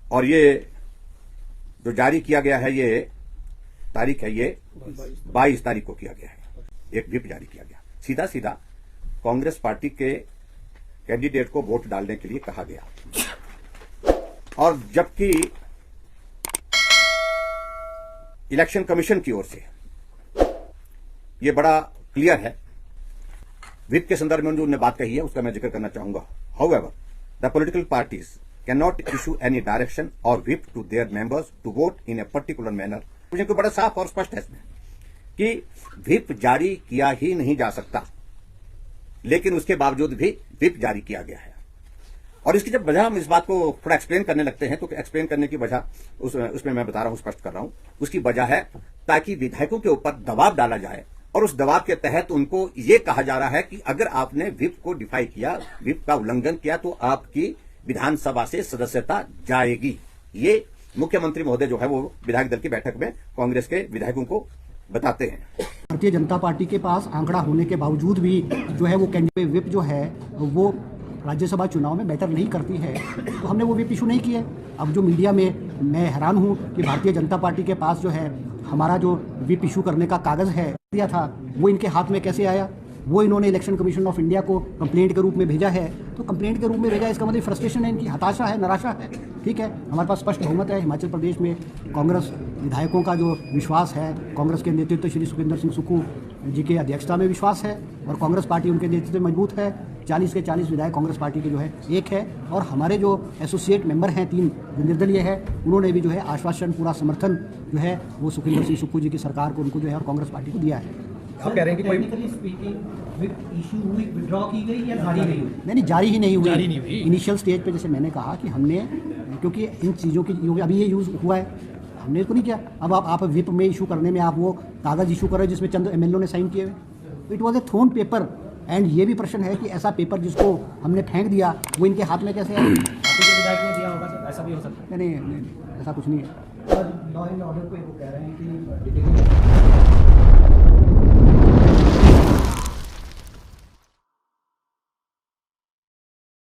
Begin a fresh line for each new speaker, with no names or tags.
और ये जो जारी किया गया है, ये तारीख है, ये 22 तारीख को किया गया है। एक व्हिप जारी किया गया, सीधा सीधा कांग्रेस पार्टी के कैंडिडेट को वोट डालने के लिए कहा गया। और जबकि इलेक्शन कमीशन की ओर से यह बड़ा क्लियर है, व्हिप के संदर्भ में जो उन्होंने बात कही है उसका मैं जिक्र करना चाहूंगा। However, the political parties can not issue any direction और whip to their members to vote in a particular manner. मुझे बड़ा साफ और स्पष्ट है इसमें कि व्हिप जारी किया ही नहीं जा सकता, लेकिन उसके बावजूद भी व्हिप जारी किया गया है। और इसकी जब वजह हम इस बात को थोड़ा एक्सप्लेन करने लगते हैं तो एक्सप्लेन करने की वजह उसमें मैं बता रहा हूं, स्पष्ट कर रहा हूं। उसकी वजह है ताकि विधायकों के ऊपर दबाव डाला जाए और उस दबाव के तहत उनको ये कहा जा रहा है कि अगर आपने व्हिप को डिफाई किया, व्हिप का उल्लंघन किया, तो आपकी विधानसभा से सदस्यता जाएगी। ये मुख्यमंत्री महोदय जो है वो विधायक दल की बैठक में कांग्रेस के विधायकों को बताते हैं।
भारतीय जनता पार्टी के पास आंकड़ा होने के बावजूद भी जो है वो कैंडिडेट व्हिप जो है वो राज्यसभा चुनाव में बेटर नहीं करती है, तो हमने वो व्हिप इशू नहीं किया। अब जो मीडिया में मैं हैरान हूँ कि भारतीय जनता पार्टी के पास जो है हमारा जो व्हिप इशू करने का कागज़ है दिया था, वो इनके हाथ में कैसे आया। वो इन्होंने इलेक्शन कमीशन ऑफ इंडिया को कंप्लेंट के रूप में भेजा है, तो कंप्लेंट के रूप में भेजा, इसका मतलब फ्रस्ट्रेशन है, इनकी हताशा है, निराशा है। ठीक है, हमारे पास स्पष्ट बहुमत है। हिमाचल प्रदेश में कांग्रेस विधायकों का जो विश्वास है, कांग्रेस के नेतृत्व श्री सुखविंदर सिंह सुक्खू जी की अध्यक्षता में विश्वास है और कांग्रेस पार्टी उनके नेतृत्व में मजबूत है। 40 के 40 विधायक कांग्रेस पार्टी के जो है एक है, और हमारे जो एसोसिएट मेंबर हैं 3 जो निर्दलीय है, उन्होंने भी जो है आश्वासन, पूरा समर्थन जो है वो सुखविंदर सिंह सुक्खू जी की सरकार को, उनको जो है और कांग्रेस पार्टी को दिया है।
आप कह रहे हैं कि कोई
इशू हुई, विड्रॉ की गई या जारी नहीं हुई?
नहीं, जारी ही नहीं हुई। इनिशियल स्टेज पे जैसे मैंने कहा कि हमने, क्योंकि इन चीज़ों की अभी ये यूज़ हुआ है, हमने इसको नहीं किया। अब आप व्हिप में इशू करने में आप वो कागज़ इशू कर रहे हो जिसमें चंद एमएलए ने साइन किए हुए। It was a thrown paper. And ये भी प्रश्न है कि ऐसा पेपर जिसको हमने फेंक दिया वो इनके हाथ में कैसे आया?
विधायक ने दिया होगा सर, ऐसा भी हो सकता
नहीं, ऐसा कुछ नहीं है।
है। लॉ एंड ऑर्डर को वो कह रहे हैं कि